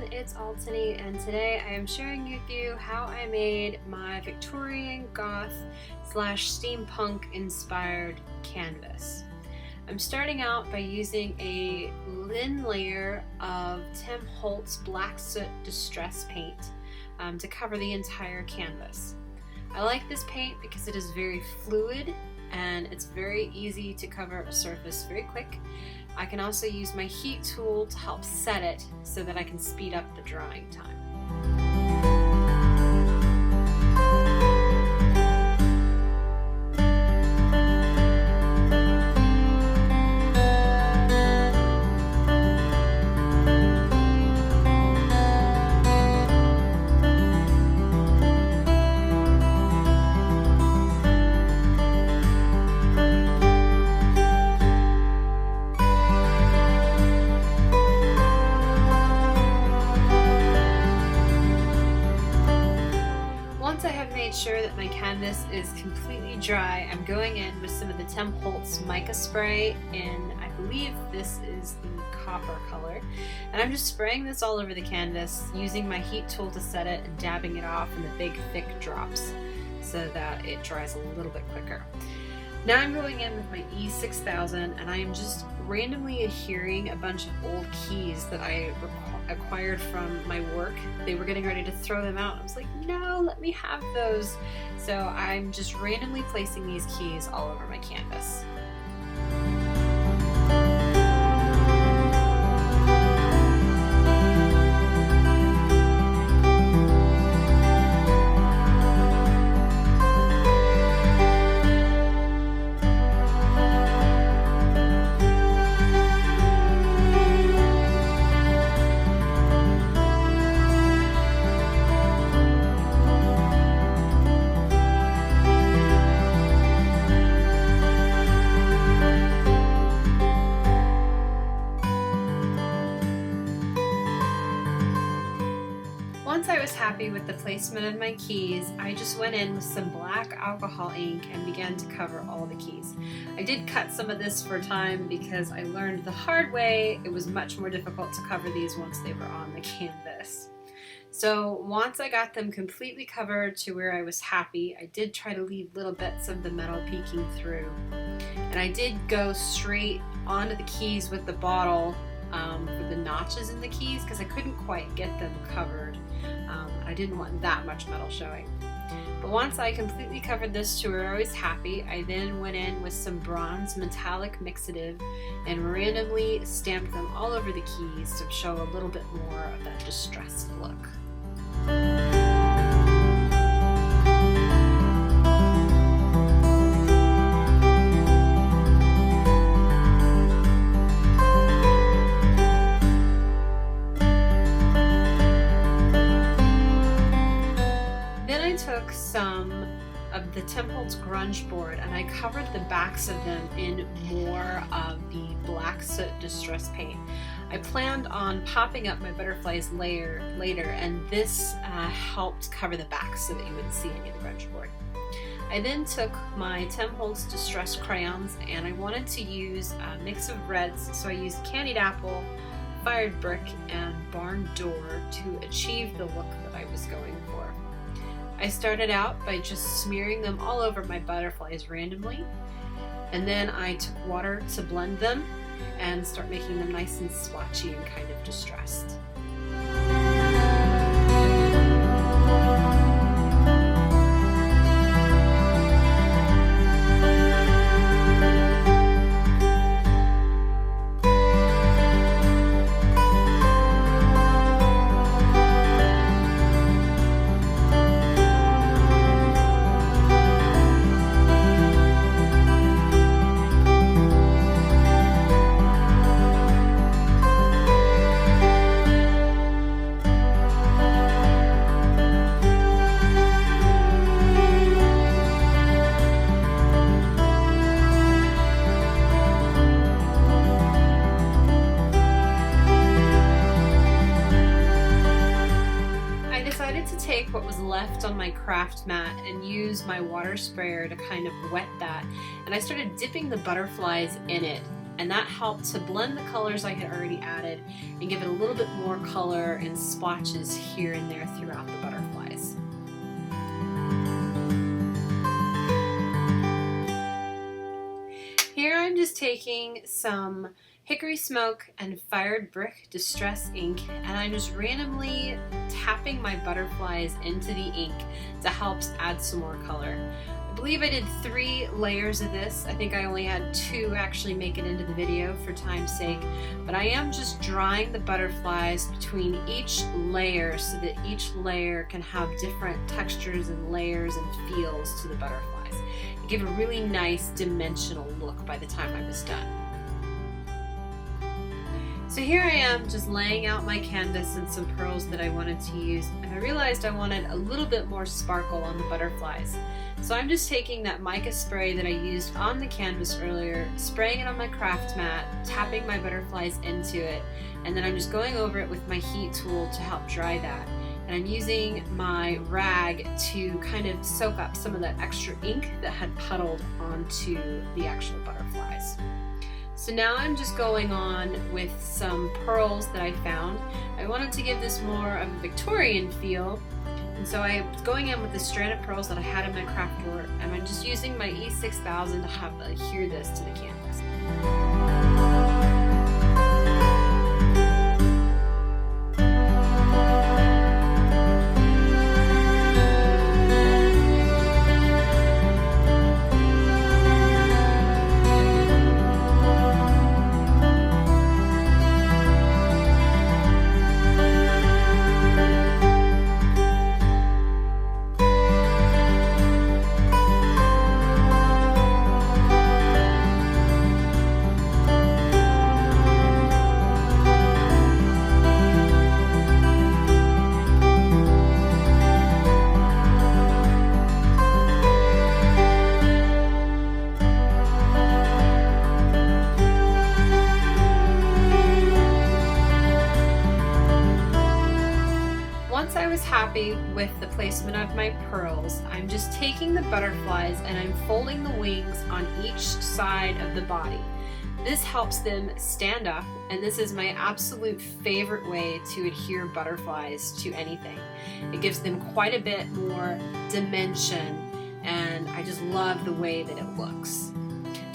it's Altony, and today I am sharing with you how I made my Victorian Goth / steampunk inspired canvas. I'm starting out by using a thin layer of Tim Holtz Black Soot Distress paint to cover the entire canvas. I like this paint because it is very fluid and it's very easy to cover a surface very quick. I can also use my heat tool to help set it so that I can speed up the drying time. Once I have made sure that my canvas is completely dry, I'm going in with some of the Tim Holtz mica spray in, I believe this is the copper color, and I'm just spraying this all over the canvas using my heat tool to set it and dabbing it off in the big thick drops so that it dries a little bit quicker. Now I'm going in with my E6000 and I am just randomly adhering a bunch of old keys that I acquired from my work. They were getting ready to throw them out. I was like, no, let me have those. So I'm just randomly placing these keys all over my canvas. Once I was happy with the placement of my keys, I just went in with some black alcohol ink and began to cover all the keys. I did cut some of this for time because I learned the hard way it was much more difficult to cover these once they were on the canvas. So once I got them completely covered to where I was happy, I did try to leave little bits of the metal peeking through. And I did go straight onto the keys with the bottle for the notches in the keys because I couldn't quite get them covered. I didn't want that much metal showing. But once I completely covered this to where I was happy, I then went in with some bronze metallic mixative and randomly stamped them all over the keys to show a little bit more of that distressed look. Took some of the Tim Holtz grunge board and I covered the backs of them in more of the Black Soot Distress paint. I planned on popping up my butterflies later and this helped cover the backs so that you wouldn't see any of the grunge board. I then took my Tim Holtz Distress crayons and I wanted to use a mix of reds, so I used Candied Apple, Fired Brick, and Barn Door to achieve the look that I was going for. I started out by just smearing them all over my butterflies randomly, and then I took water to blend them and start making them nice and splotchy and kind of distressed. Take what was left on my craft mat and use my water sprayer to kind of wet that, and I started dipping the butterflies in it and that helped to blend the colors I had already added and give it a little bit more color and splotches here and there throughout the butterflies. Here I'm just taking some hickory smoke and fired brick distress ink, and I'm just randomly tapping my butterflies into the ink to help add some more color. I believe I did 3 layers of this. I think I only had 2 actually make it into the video for time's sake, but I am just drawing the butterflies between each layer so that each layer can have different textures and layers and feels to the butterflies. It gave a really nice dimensional look by the time I was done. So here I am just laying out my canvas and some pearls that I wanted to use, and I realized I wanted a little bit more sparkle on the butterflies. So I'm just taking that mica spray that I used on the canvas earlier, spraying it on my craft mat, tapping my butterflies into it, and then I'm just going over it with my heat tool to help dry that. And I'm using my rag to kind of soak up some of that extra ink that had puddled onto the actual butterflies. So now I'm just going on with some pearls that I found. I wanted to give this more of a Victorian feel, and so I was going in with the strand of pearls that I had in my craft drawer, and I'm just using my E6000 to adhere this to the canvas. Once I was happy with the placement of my pearls, I'm just taking the butterflies and I'm folding the wings on each side of the body. This helps them stand up, and this is my absolute favorite way to adhere butterflies to anything. It gives them quite a bit more dimension, and I just love the way that it looks.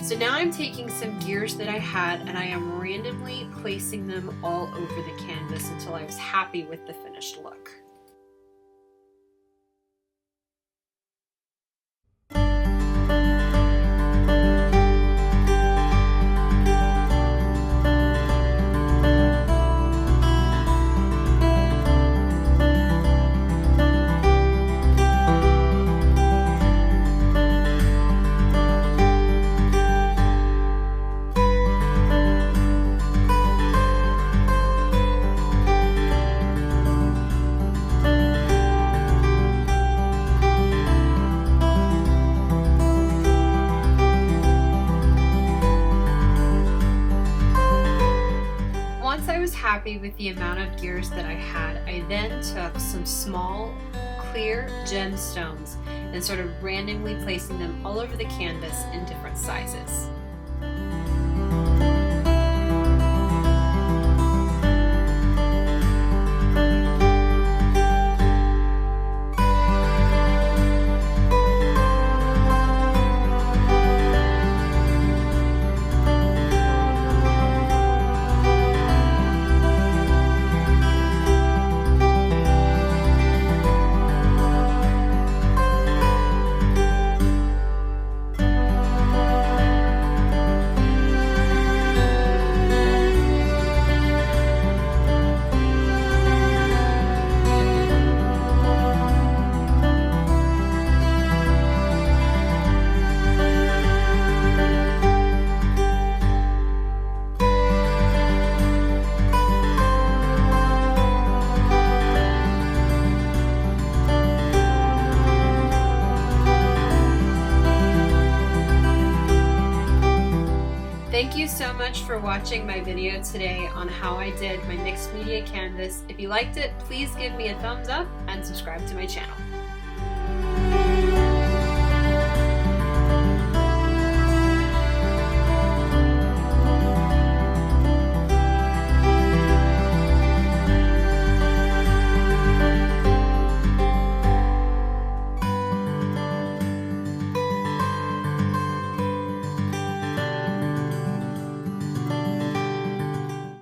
So now I'm taking some gears that I had and I am randomly placing them all over the canvas until I was happy with the finished look. Happy with the amount of gears that I had, I then took some small clear gemstones and started randomly placing them all over the canvas in different sizes. Thank you so much for watching my video today on how I did my mixed media canvas. If you liked it, please give me a thumbs up and subscribe to my channel.